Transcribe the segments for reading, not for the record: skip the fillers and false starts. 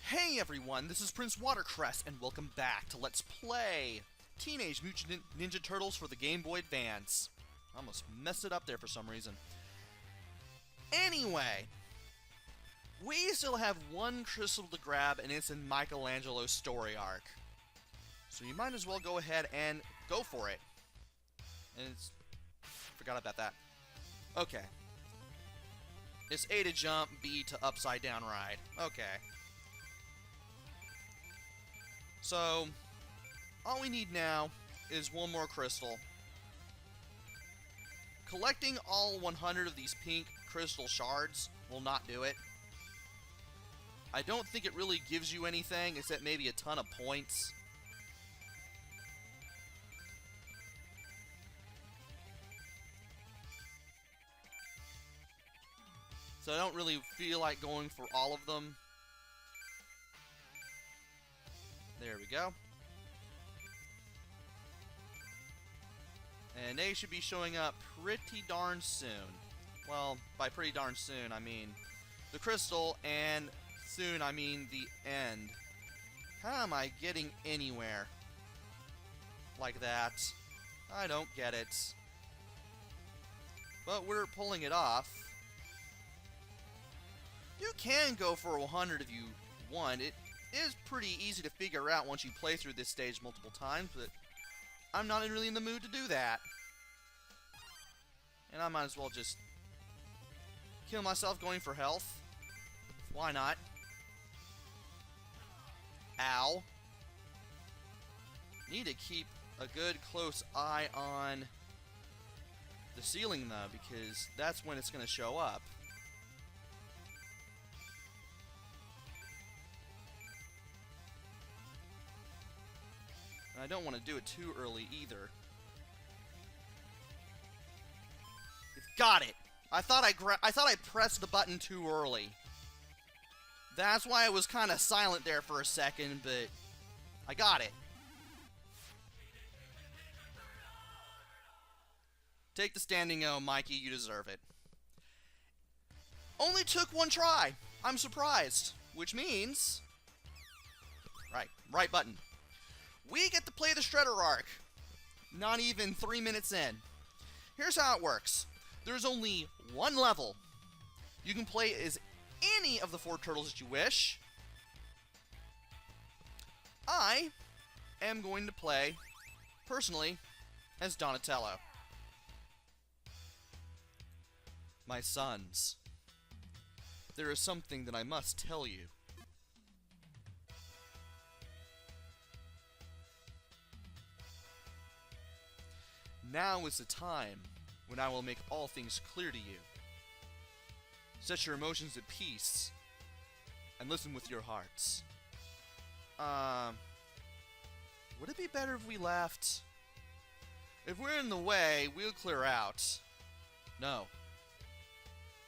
Hey everyone, this is PrinceWatercress, and welcome back to Let's Play Teenage Mutant Ninja Turtles for the Game Boy Advance. I almost messed it up there for some reason. Anyway, we still have one crystal to grab, and it's in Michelangelo's story arc. So you might as well go ahead and go for it. And forgot about that. Okay. It's A to jump, B to upside down ride. Okay. So, all we need now is one more crystal. Collecting all 100 of these pink crystal shards will not do it. I don't think it really gives you anything except maybe a ton of points. So I don't really feel like going for all of them. There we go. And they should be showing up pretty darn soon. Well, by pretty darn soon, I mean the crystal, and soon, I mean the end. How am I getting anywhere like that? I don't get it. But we're pulling it off. You can go for 100 if you want. It is pretty easy to figure out once you play through this stage multiple times, but I'm not really in the mood to do that. And I might as well just kill myself going for health. Why not? Ow. Need to keep a good close eye on the ceiling though, because that's when it's going to show up. And I don't want to do it too early either. Got it! I thought I pressed the button too early. That's why I was kind of silent there for a second, but I got it. Take the standing O, Mikey, you deserve it. Only took one try! I'm surprised. Which means... Right button. We get to play the Shredder arc. Not even 3 minutes in. Here's how it works. There's only one level. You can play as any of the 4 turtles that you wish. I am going to play, personally, as Donatello. My sons, there is something that I must tell you. Now is the time when I will make all things clear to you. Set your emotions at peace, and listen with your hearts. Would it be better if we left? If we're in the way, we'll clear out. No.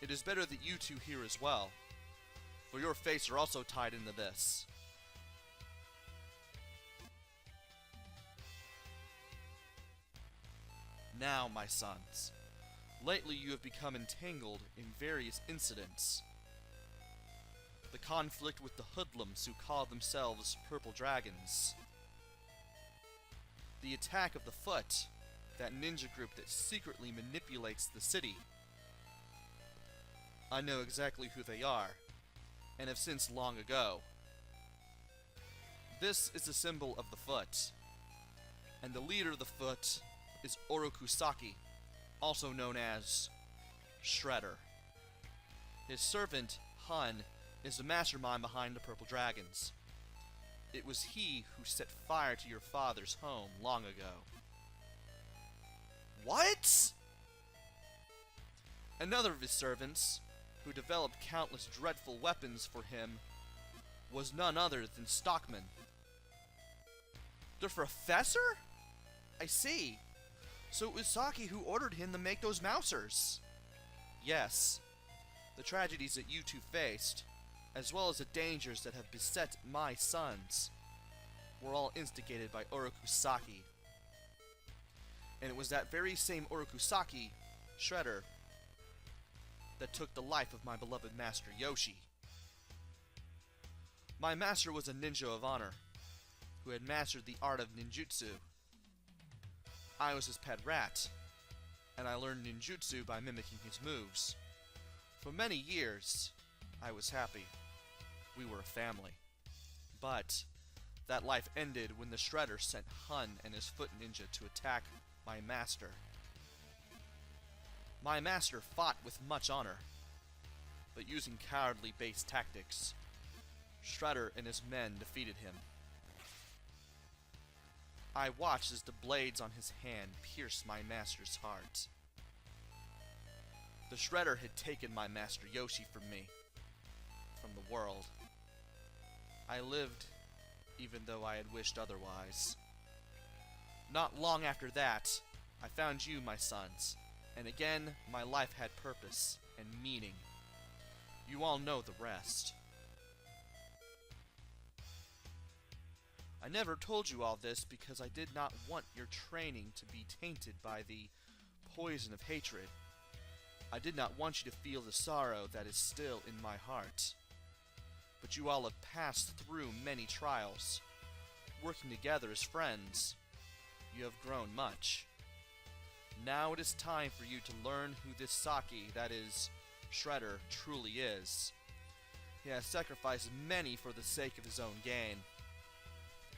It is better that you two here as well, for your fates are also tied into this. Now, my sons, lately you have become entangled in various incidents. The conflict with the hoodlums who call themselves Purple Dragons. The attack of the Foot, that ninja group that secretly manipulates the city. I know exactly who they are, and have since long ago. This is a symbol of the Foot, and the leader of the Foot is Orokusaki, also known as Shredder. His servant, Hun, is the mastermind behind the Purple Dragons. It was he who set fire to your father's home long ago. What? Another of his servants, who developed countless dreadful weapons for him, was none other than Stockman. The Professor? I see. So it was Saki who ordered him to make those mousers. Yes. The tragedies that you two faced, as well as the dangers that have beset my sons, were all instigated by Orokusaki. And it was that very same Orokusaki, Shredder, that took the life of my beloved master Yoshi. My master was a ninja of honor, who had mastered the art of ninjutsu. I was his pet rat, and I learned ninjutsu by mimicking his moves. For many years, I was happy. We were a family. But that life ended when the Shredder sent Hun and his foot ninja to attack my master. My master fought with much honor, but using cowardly base tactics. Shredder and his men defeated him. I watched as the blades on his hand pierced my master's heart. The Shredder had taken my master Yoshi from me, from the world. I lived even though I had wished otherwise. Not long after that, I found you, my sons, and again my life had purpose and meaning. You all know the rest. I never told you all this because I did not want your training to be tainted by the poison of hatred. I did not want you to feel the sorrow that is still in my heart. But you all have passed through many trials. Working together as friends, you have grown much. Now it is time for you to learn who this Saki, that is, Shredder, truly is. He has sacrificed many for the sake of his own gain,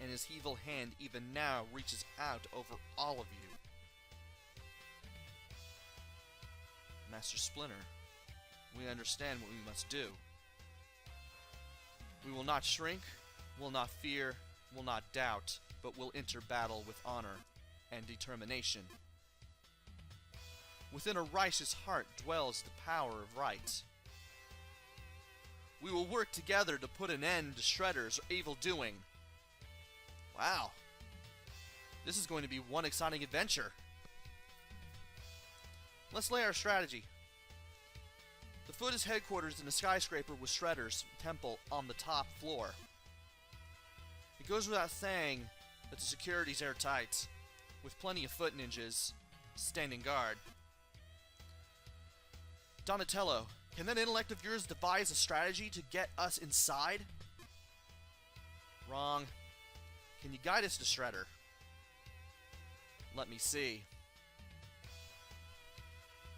and his evil hand even now reaches out over all of you. Master Splinter, we understand what we must do. We will not shrink, will not fear, will not doubt, but will enter battle with honor and determination. Within a righteous heart dwells the power of right. We will work together to put an end to Shredder's evil doing. Wow. This is going to be one exciting adventure. Let's lay our strategy. The foot is headquarters in a skyscraper with Shredder's temple on the top floor. It goes without saying that the security's airtight, with plenty of foot ninjas standing guard. Donatello, can that intellect of yours devise a strategy to get us inside? Wrong. Can you guide us to Shredder? Let me see.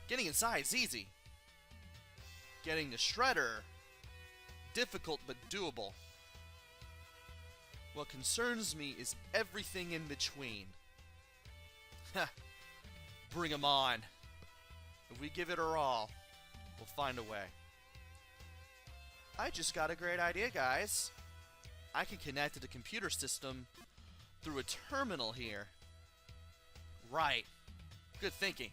Getting inside is easy. Getting to Shredder, difficult but doable. What concerns me is everything in between. Heh. Bring 'em on. If we give it our all, we'll find a way. I just got a great idea, guys. I can connect to the computer system through a terminal here. Right. Good thinking.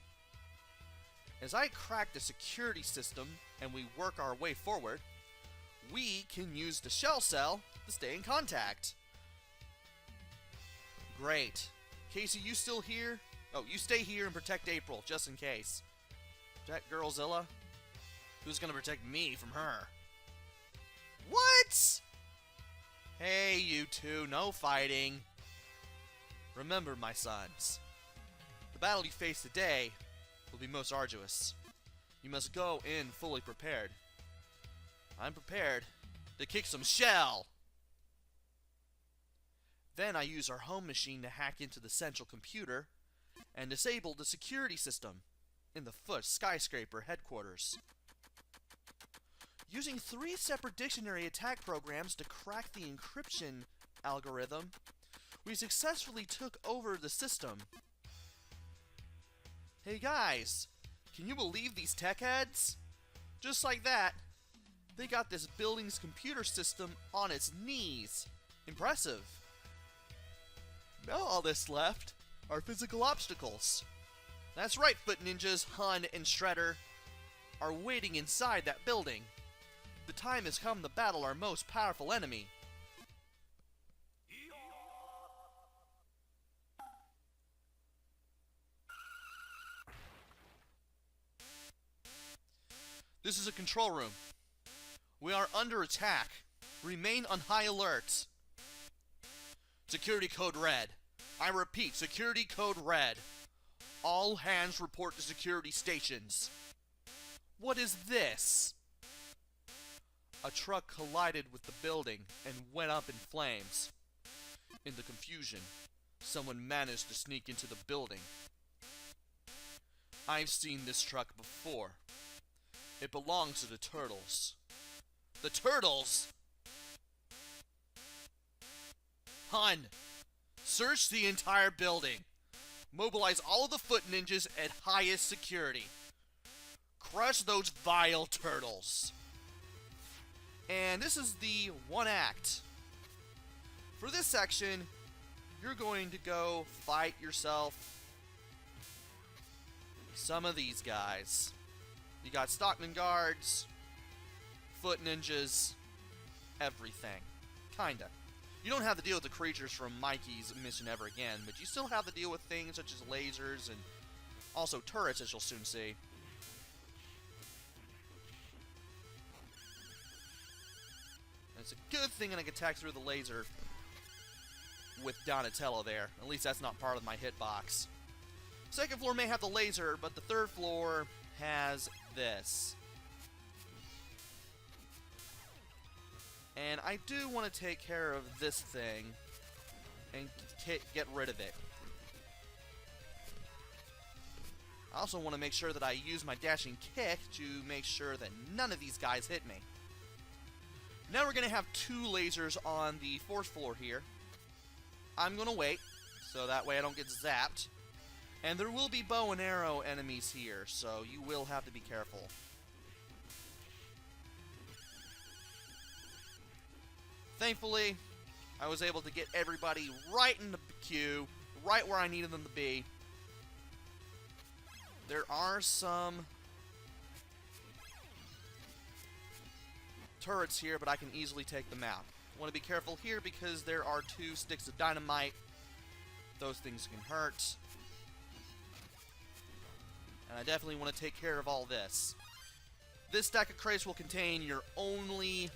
As I crack the security system and we work our way forward, we can use the shell cell to stay in contact. Great. Casey, you still here? Oh, you stay here and protect April, just in case. Protect Girlzilla? Who's gonna protect me from her? What? Hey, you two, no fighting. Remember, my sons, the battle you face today will be most arduous. You must go in fully prepared. I'm prepared to kick some shell. Then I use our home machine to hack into the central computer and disable the security system in the foot skyscraper headquarters. Using 3 separate dictionary attack programs to crack the encryption algorithm, we successfully took over the system. Hey guys, can you believe these tech heads? Just like that, they got this building's computer system on its knees. Impressive. Now all that's left are physical obstacles. That's right, Foot Ninjas, Hun, and Shredder are waiting inside that building. The time has come to battle our most powerful enemy. This is a control room. We are under attack. Remain on high alert. Security code red. I repeat, security code red. All hands report to security stations. What is this? A truck collided with the building and went up in flames. In the confusion, someone managed to sneak into the building. I've seen this truck before. It belongs to the Turtles. The Turtles? Hun, search the entire building. Mobilize all of the foot ninjas at highest security. Crush those vile turtles. And this is the one act. For this section, you're going to go fight yourself some of these guys. You got Stockman guards, foot ninjas, everything. Kinda. You don't have to deal with the creatures from Mikey's mission ever again, but you still have to deal with things such as lasers and also turrets, as you'll soon see. And it's a good thing I can attack through the laser with Donatello there. At least that's not part of my hitbox. Second floor may have the laser, but the third floor has this. And I do want to take care of this thing and get rid of it. I also want to make sure that I use my dashing kick to make sure that none of these guys hit me. Now we're going to have two lasers on the fourth floor here. I'm going to wait, so that way I don't get zapped. And there will be bow and arrow enemies here, so you will have to be careful. Thankfully, I was able to get everybody right in the queue, right where I needed them to be. There are some turrets here, but I can easily take them out. I want to be careful here because there are two sticks of dynamite. Those things can hurt. And I definitely want to take care of all this. This stack of crates will contain your only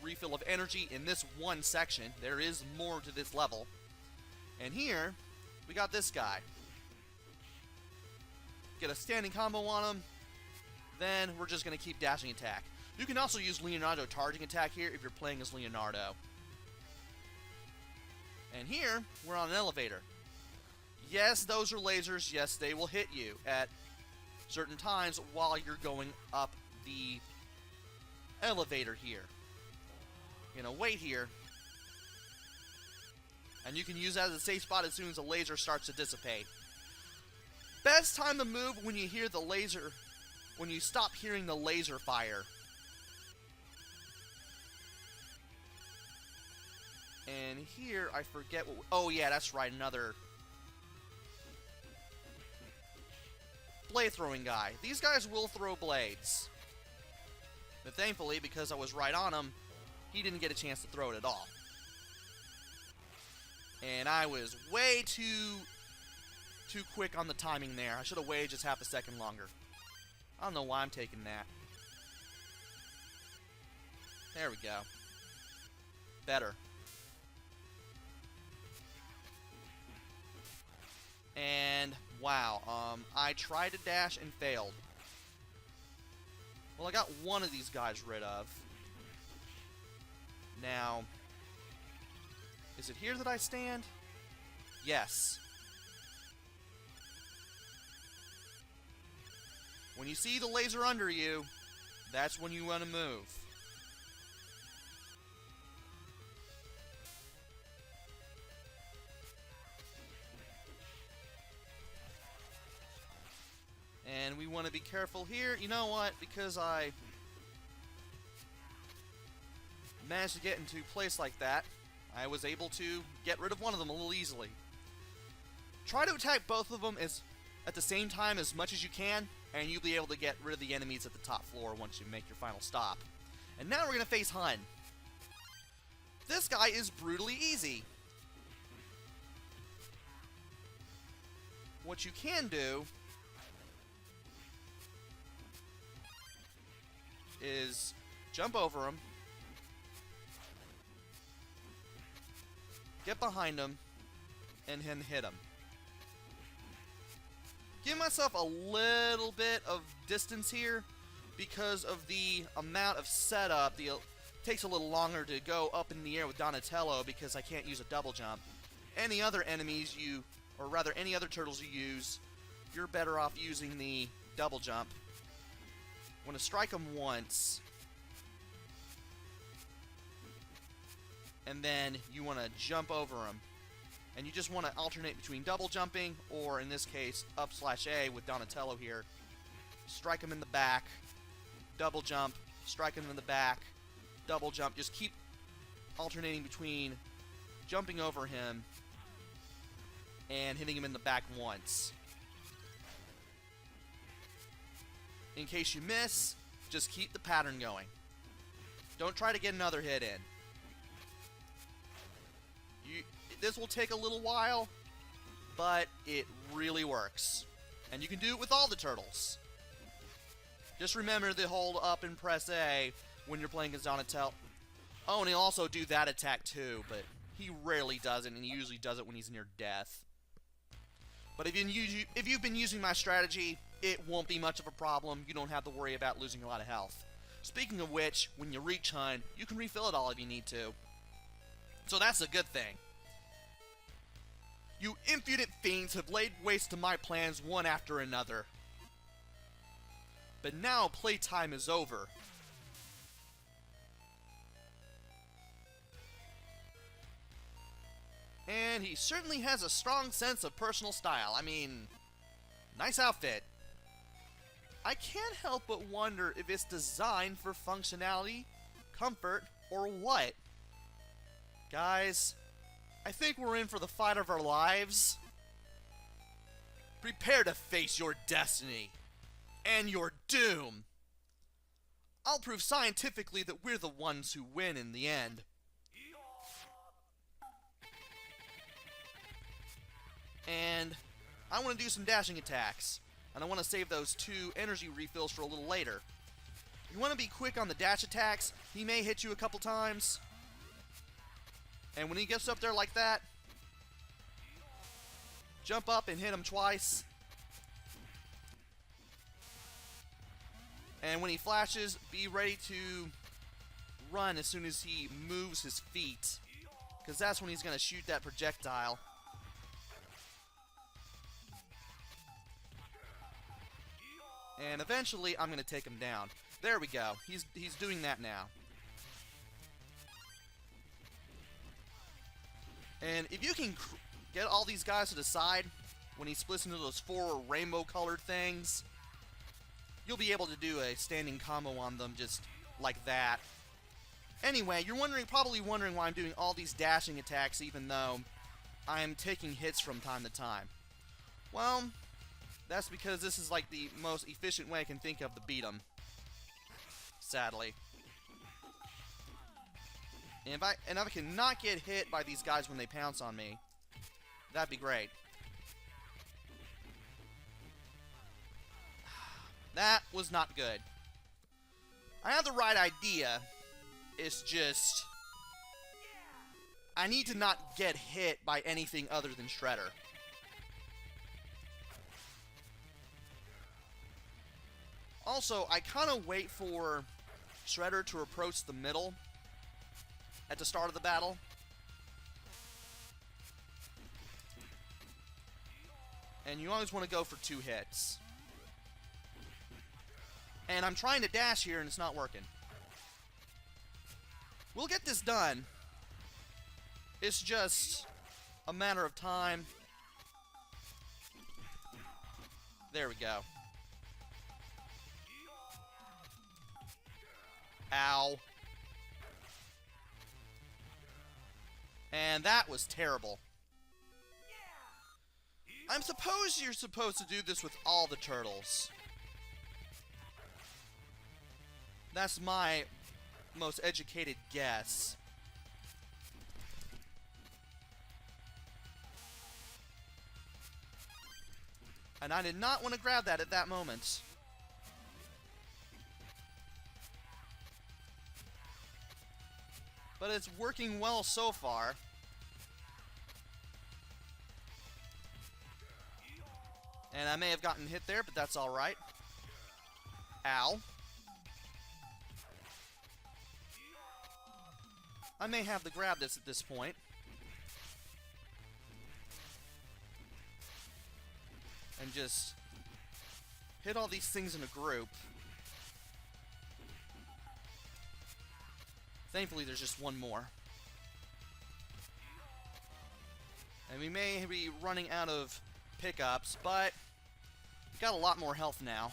refill of energy in this one section. There is more to this level. And here, we got this guy. Get a standing combo on him. Then we're just going to keep dashing attack. You can also use Leonardo charging attack here if you're playing as Leonardo. And here, we're on an elevator. Yes, those are lasers. Yes, they will hit you at certain times while you're going up the elevator here. You're going to wait here. And you can use that as a safe spot as soon as the laser starts to dissipate. Best time to move when you hear the laser, when you stop hearing the laser fire. And here, I forget what... Oh, yeah, that's right, another blade throwing guy. These guys will throw blades. But thankfully, because I was right on him, he didn't get a chance to throw it at all. And I was way too quick on the timing there. I should have waited just half a second longer. I don't know why I'm taking that. There we go. Better. And, wow, I tried to dash and failed. Well, I got one of these guys rid of. Now, is it here that I stand? Yes. When you see the laser under you, that's when you want to move. And we want to be careful here. You know what? Because I managed to get into a place like that, I was able to get rid of one of them a little easily. Try to attack both of them at the same time as much as you can, and you'll be able to get rid of the enemies at the top floor once you make your final stop. And now we're going to face Hun. This guy is brutally easy. What you can do is jump over him, get behind him, and then hit him. Give myself a little bit of distance here, because of the amount of setup. It takes a little longer to go up in the air with Donatello because I can't use a double jump. Any other enemies or rather any other turtles you use, you're better off using the double jump. Want to strike them once, and then you want to jump over them. And you just want to alternate between double jumping, or in this case, up/A with Donatello here. Strike him in the back, double jump, strike him in the back, double jump. Just keep alternating between jumping over him and hitting him in the back once. In case you miss, just keep the pattern going. Don't try to get another hit in. This will take a little while, but it really works. And you can do it with all the turtles. Just remember to hold up and press A when you're playing as Donatello. Oh, and he'll also do that attack too, but he rarely does it, and he usually does it when he's near death. But if you've been using my strategy, it won't be much of a problem. You don't have to worry about losing a lot of health. Speaking of which, when you reach Hun, you can refill it all if you need to. So that's a good thing. You impudent fiends have laid waste to my plans one after another. But now playtime is over. And he certainly has a strong sense of personal style. I mean, nice outfit. I can't help but wonder if it's designed for functionality, comfort, or what. Guys, I think we're in for the fight of our lives. Prepare to face your destiny and your doom. I'll prove scientifically that we're the ones who win in the end. And I want to do some dashing attacks, and I want to save those 2 energy refills for a little later. You want to be quick on the dash attacks. He may hit you a couple times. And when he gets up there like that, jump up and hit him twice. And when he flashes, be ready to run as soon as he moves his feet, because that's when he's going to shoot that projectile. And eventually, I'm going to take him down. There we go. He's doing that now. And if you can get all these guys to the side when he splits into those 4 rainbow-colored things, you'll be able to do a standing combo on them just like that. Anyway, you're probably wondering why I'm doing all these dashing attacks even though I am taking hits from time to time. Well, that's because this is like the most efficient way I can think of to beat them. Sadly. And if I cannot get hit by these guys when they pounce on me, that'd be great. That was not good. I have the right idea. It's just I need to not get hit by anything other than Shredder. Also, I kind of wait for Shredder to approach the middle at the start of the battle. And you always want to go for 2 hits. And I'm trying to dash here and it's not working. We'll get this done. It's just a matter of time. There we go. Ow. And that was terrible. I suppose you're supposed to do this with all the turtles. That's my most educated guess. And I did not want to grab that at that moment. But it's working well so far. And I may have gotten hit there, but that's alright. Ow. I may have to grab this at this point. And just hit all these things in a group. Thankfully, there's just one more. And we may be running out of pickups, but got a lot more health now.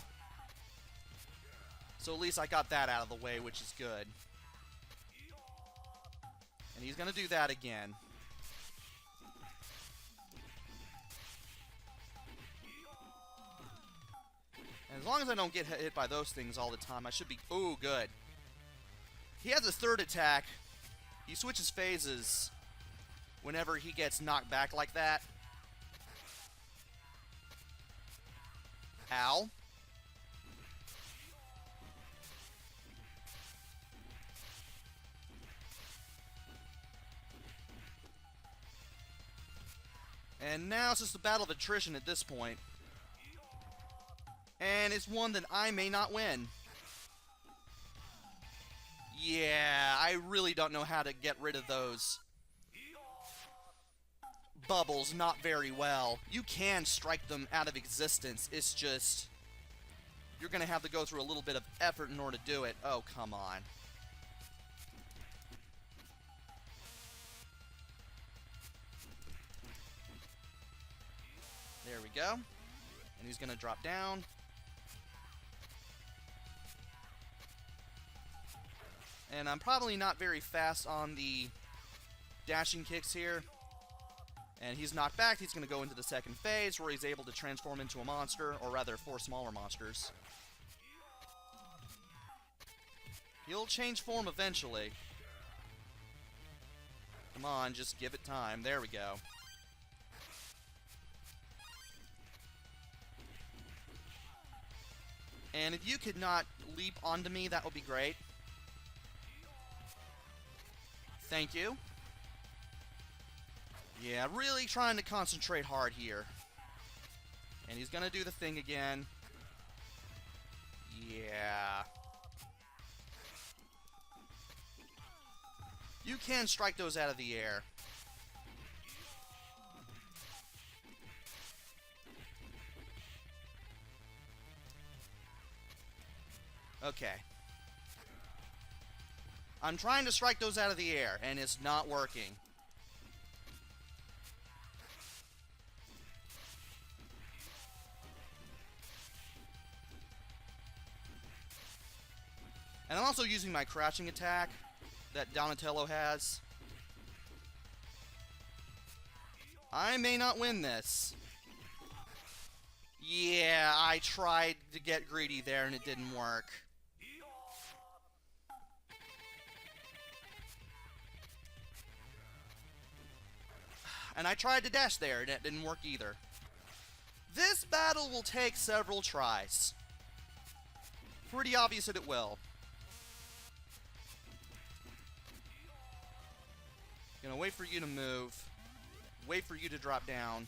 So at least I got that out of the way, which is good. And he's gonna do that again. And as long as I don't get hit by those things all the time, I should be... Ooh, good. He has a third attack. He switches phases whenever he gets knocked back like that. Ow. And now it's just a battle of attrition at this point. And it's one that I may not win. Yeah, I really don't know how to get rid of those bubbles not very well. You can strike them out of existence. It's just you're going to have to go through a little bit of effort in order to do it. Oh, come on. There we go. And he's going to drop down. And I'm probably not very fast on the dashing kicks here. And he's knocked back. He's going to go into the second phase where he's able to transform into a monster, or rather 4 smaller monsters. He'll change form eventually. Come on, just give it time. There we go. And if you could not leap onto me, that would be great. Thank you. Yeah, really trying to concentrate hard here. And he's gonna do the thing again. Yeah. You can strike those out of the air. Okay. I'm trying to strike those out of the air, and it's not working. And I'm also using my crouching attack that Donatello has. I may not win this. Yeah, I tried to get greedy there, and it didn't work. And I tried to dash there, and it didn't work either. This battle will take several tries. Pretty obvious that it will. Gonna wait for you to move. Wait for you to drop down.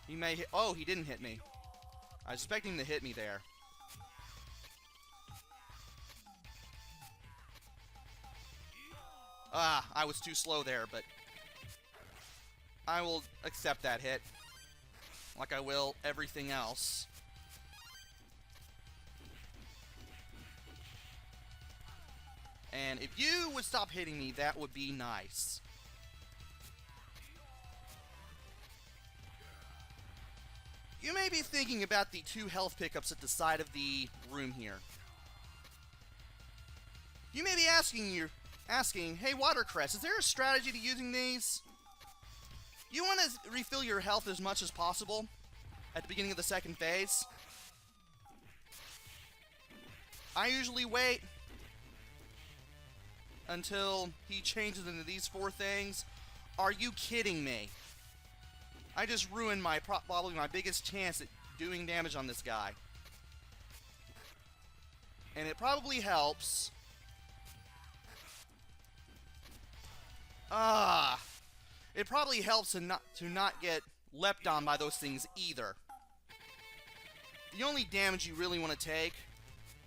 He may hit... Oh, he didn't hit me. I was expecting him to hit me there. Ah, I was too slow there, but I will accept that hit, like I will everything else. And if you would stop hitting me, that would be nice. You may be thinking about the 2 health pickups at the side of the room here. You may be asking, hey Watercress, is there a strategy to using these? You want to refill your health as much as possible at the beginning of the second phase? I usually wait until he changes into these 4 things. Are you kidding me? I just ruined probably my biggest chance at doing damage on this guy. And it probably helps. It probably helps to not get leapt on by those things either. The only damage you really want to take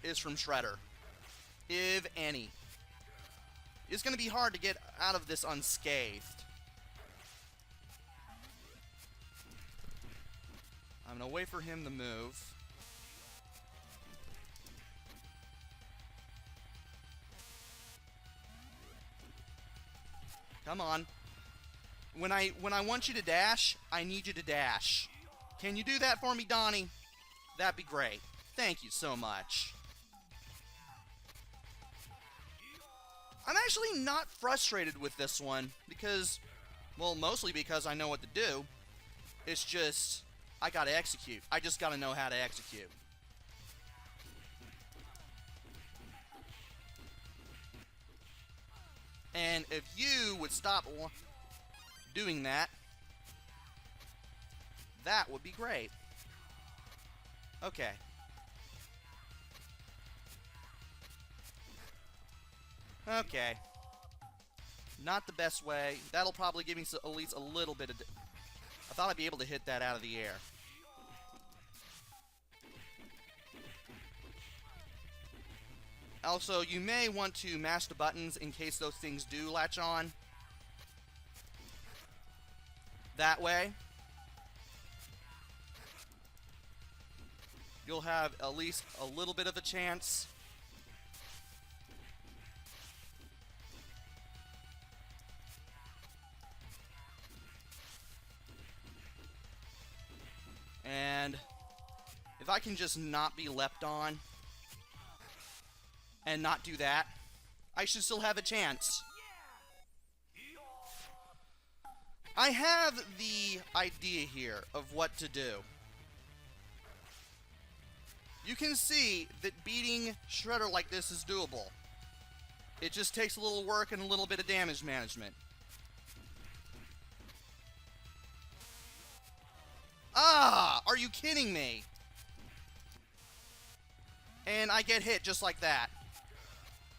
is from Shredder. If any. It's going to be hard to get out of this unscathed. I'm going to wait for him to move. Come on. When I want you to dash, I need you to dash. Can you do that for me, Donnie? That'd be great. Thank you so much. I'm actually not frustrated with this one because, well, mostly because I know what to do. It's just, I gotta execute. I just gotta know how to execute. And if you would stop doing that, that would be great. Okay. Okay. Not the best way. That'll probably give me at least a little bit of... I thought I'd be able to hit that out of the air. Also, you may want to mash the buttons in case those things do latch on. That way, you'll have at least a little bit of a chance. And if I can just not be leapt on and not do that, I should still have a chance. I have the idea here of what to do. You can see that beating Shredder like this is doable. It just takes a little work and a little bit of damage management. Ah! Are you kidding me? And I get hit just like that.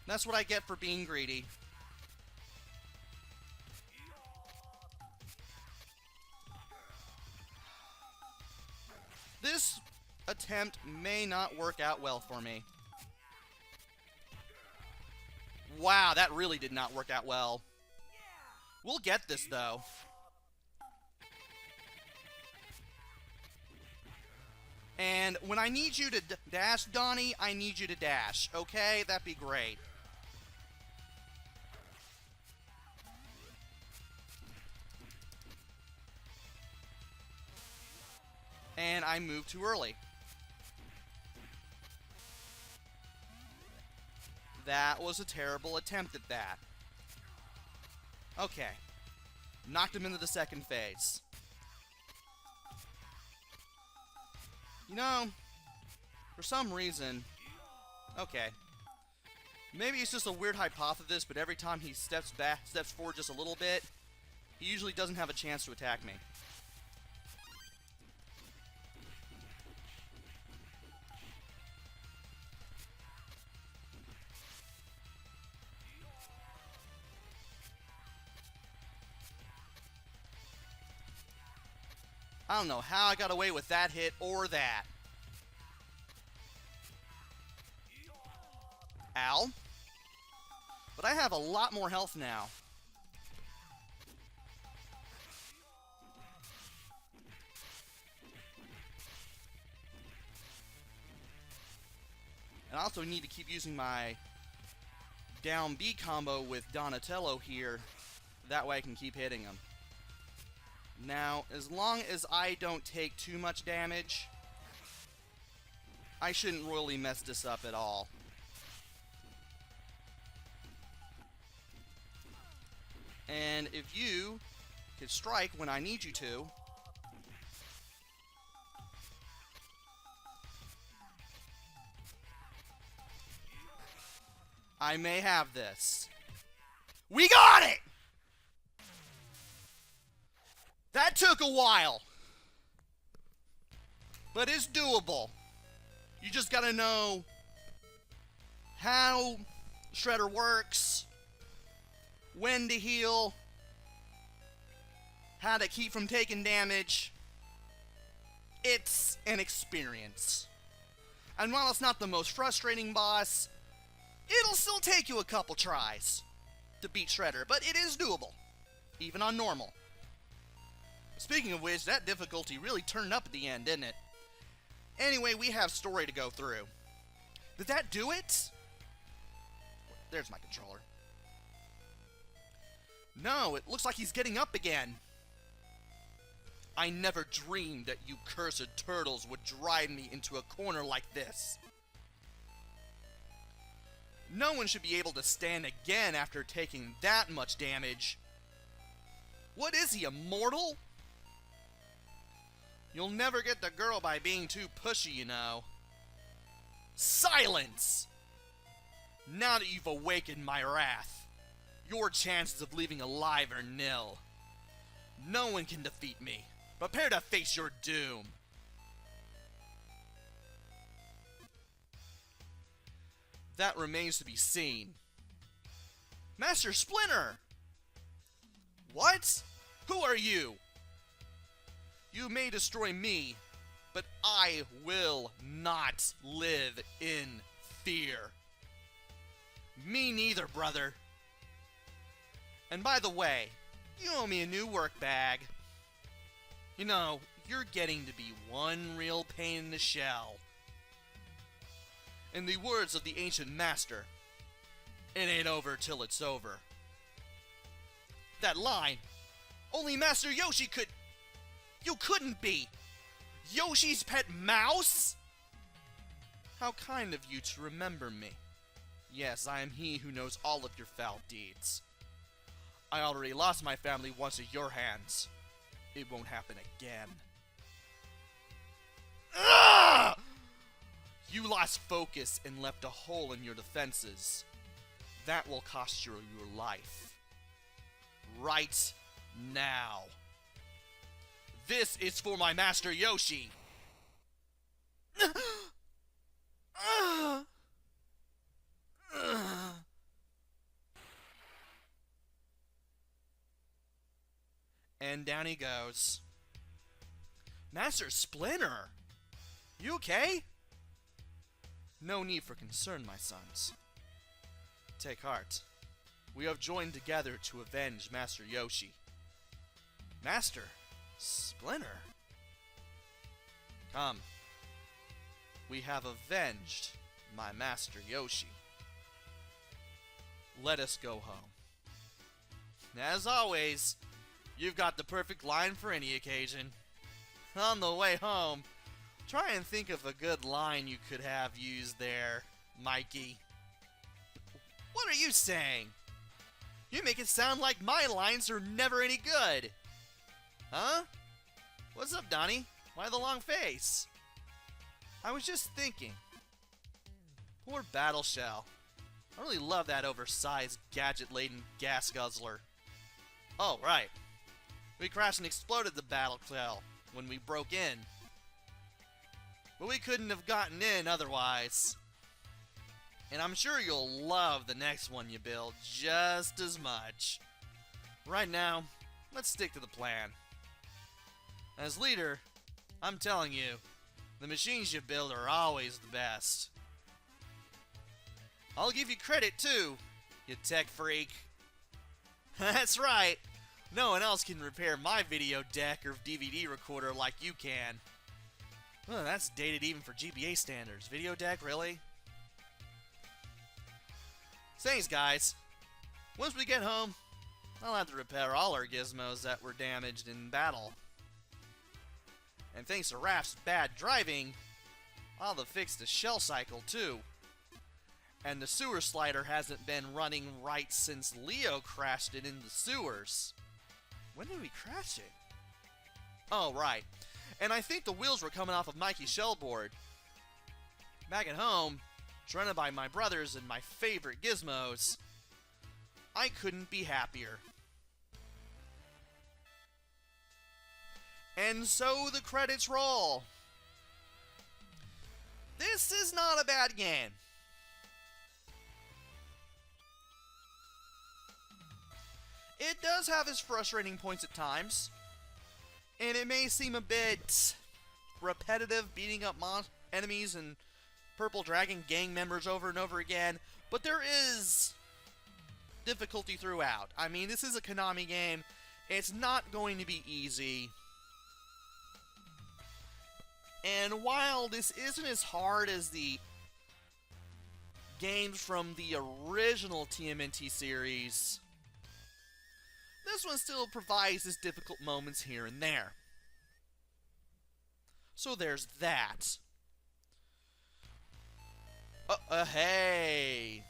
That's what I get for being greedy. This attempt may not work out well for me. Wow, that really did not work out well. We'll get this, though. And when I need you to dash, Donnie, I need you to dash. Okay? That'd be great. And I moved too early. That was a terrible attempt at that. Okay. Knocked him into the second phase. You know, for some reason... Okay. Maybe it's just a weird hypothesis, but every time he steps forward just a little bit, he usually doesn't have a chance to attack me. I don't know how I got away with that hit or that. Ow. But I have a lot more health now. And I also need to keep using my down B combo with Donatello here. That way I can keep hitting him. Now, as long as I don't take too much damage, I shouldn't really mess this up at all. And if you could strike when I need you to, I may have this. We got it! That took a while, but it's doable. You just gotta know how Shredder works, when to heal, how to keep from taking damage. It's an experience. And while it's not the most frustrating boss, it'll still take you a couple tries to beat Shredder, but it is doable, even on normal. Speaking of which, that difficulty really turned up at the end, didn't it? Anyway, we have story to go through. Did that do it? There's my controller. No, it looks like he's getting up again. I never dreamed that you cursed turtles would drive me into a corner like this. No one should be able to stand again after taking that much damage. What is he, immortal? You'll never get the girl by being too pushy, you know. Silence! Now that you've awakened my wrath, your chances of leaving alive are nil. No one can defeat me. Prepare to face your doom. That remains to be seen. Master Splinter! What? Who are you? You may destroy me, but I will not live in fear. Me neither, brother. And by the way, you owe me a new work bag. You know, you're getting to be one real pain in the shell. In the words of the ancient master, it ain't over till it's over. That line, only Master Yoshi could... You couldn't be! Yoshi's pet mouse? How kind of you to remember me. Yes, I am he who knows all of your foul deeds. I already lost my family once at your hands. It won't happen again. Ah! You lost focus and left a hole in your defenses. That will cost you your life. Right now. This is for my Master Yoshi. And down he goes. Master Splinter! You okay? No need for concern, my sons. Take heart. We have joined together to avenge Master Yoshi. Master Splinter? Come. We have avenged my Master Yoshi. Let us go home. As always, you've got the perfect line for any occasion. On the way home, try and think of a good line you could have used there, Mikey. What are you saying? You make it sound like my lines are never any good. Huh? What's up, Donnie? Why the long face? I was just thinking. Poor Battle Shell. I really love that oversized, gadget-laden gas guzzler. Oh, right. We crashed and exploded the Battle Shell when we broke in. But we couldn't have gotten in otherwise. And I'm sure you'll love the next one you build just as much. Right now, let's stick to the plan. As leader, I'm telling you, the machines you build are always the best. I'll give you credit too, you tech freak. That's right. No one else can repair my video deck or DVD recorder like you can. Well, that's dated even for GBA standards. Video deck, really? Thanks, guys. Once we get home, I'll have to repair all our gizmos that were damaged in battle. And thanks to Raph's bad driving, I'll have fixed the shell cycle too. And the sewer slider hasn't been running right since Leo crashed it in the sewers. When did we crash it? Oh, right. And I think the wheels were coming off of Mikey's shellboard. Back at home, surrounded by my brothers and my favorite gizmos, I couldn't be happier. And so the credits roll. This is not a bad game. It does have its frustrating points at times, and it may seem a bit repetitive, beating up enemies and Purple Dragon gang members over and over again, but there is difficulty throughout. I mean, this is a Konami game. It's not going to be easy. And while this isn't as hard as the games from the original TMNT series, this one still provides its difficult moments here and there. So there's that. Hey!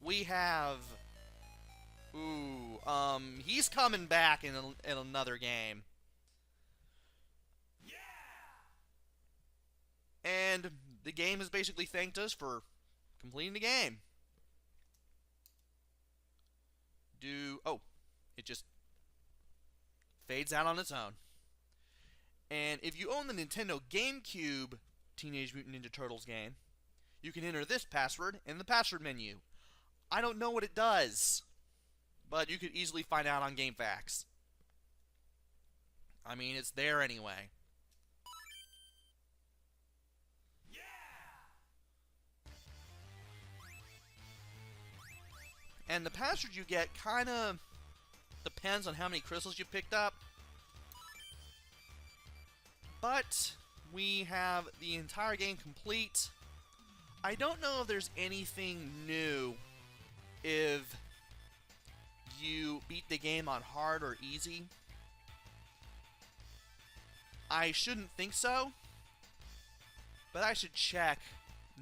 We have... he's coming back in another game. Yeah! And the game has basically thanked us for completing the game. Oh, it just fades out on its own. And if you own the Nintendo GameCube Teenage Mutant Ninja Turtles game, you can enter this password in the password menu. I don't know what it does, but you could easily find out on GameFAQs. I mean, it's there anyway. Yeah! And the password you get kind of depends on how many crystals you picked up. But we have the entire game complete. I don't know if there's anything new if you beat the game on hard or easy. I shouldn't think so, but I should check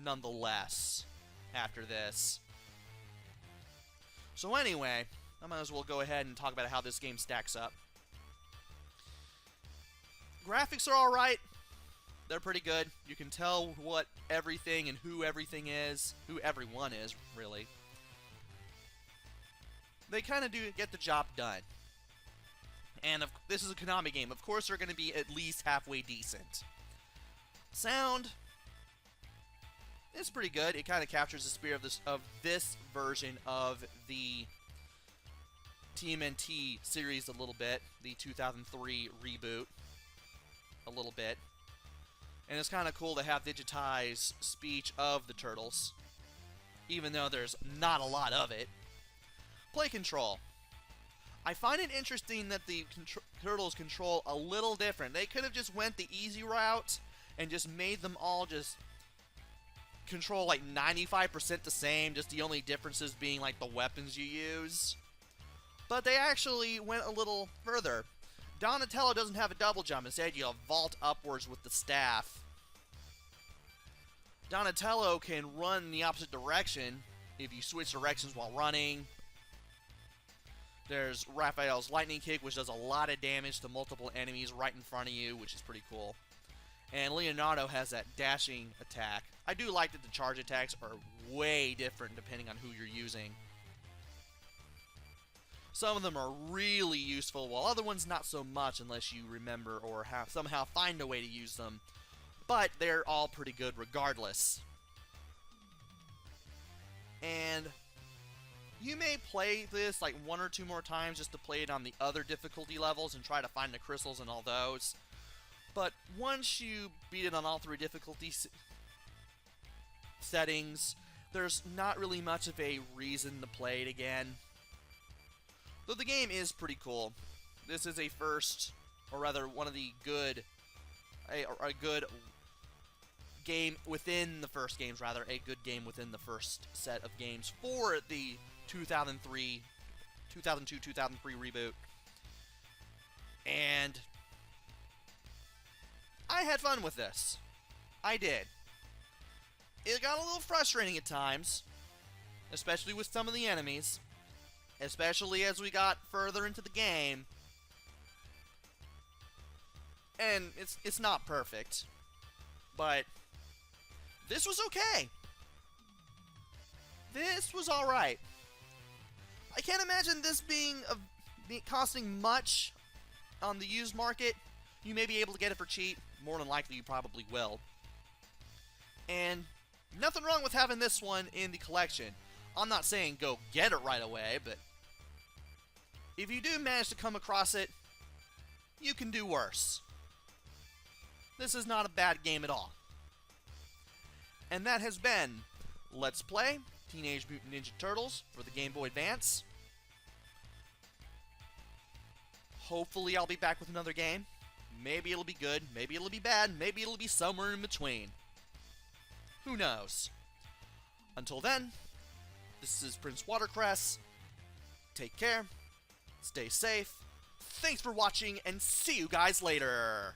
nonetheless after this. So anyway, I might as well go ahead and talk about how this game stacks up. Graphics are alright. They're pretty good. You can tell what everything and who everything is. Who everyone is, really. They kind of do get the job done. And this is a Konami game. Of course they're going to be at least halfway decent. Sound is pretty good. It kind of captures the spirit of this version of the TMNT series a little bit. The 2003 reboot. A little bit. And it's kind of cool to have digitized speech of the Turtles, even though there's not a lot of it. Play control. I find it interesting that the Turtles control a little different. They could have just went the easy route and just made them all just control like 95% the same, just the only differences being like the weapons you use. But they actually went a little further. Donatello doesn't have a double jump. Instead, you vault upwards with the staff. Donatello can run in the opposite direction if you switch directions while running. There's Raphael's lightning kick, which does a lot of damage to multiple enemies right in front of you, which is pretty cool. And Leonardo has that dashing attack. I do like that the charge attacks are way different depending on who you're using. Some of them are really useful, while other ones not so much unless you remember or somehow find a way to use them. But they're all pretty good regardless. And you may play this like one or two more times just to play it on the other difficulty levels and try to find the crystals and all those. But once you beat it on all three difficulty settings, there's not really much of a reason to play it again. Though the game is pretty cool. This is a first, or rather one of the good, a good game within the first games, rather, a good game within the first set of games for the 2002-2003 reboot. And I had fun with this. I did. It got a little frustrating at times, especially with some of the enemies. Especially as we got further into the game. And it's not perfect. But this was okay. This was alright. I can't imagine this being costing much on the used market. You may be able to get it for cheap. More than likely you probably will. And nothing wrong with having this one in the collection. I'm not saying go get it right away, but if you do manage to come across it, you can do worse. This is not a bad game at all. And that has been Let's Play Teenage Mutant Ninja Turtles for the Game Boy Advance. Hopefully I'll be back with another game. Maybe it'll be good, maybe it'll be bad, maybe it'll be somewhere in between. Who knows? Until then, this is PrinceWatercress. Take care, stay safe, thanks for watching, and see you guys later!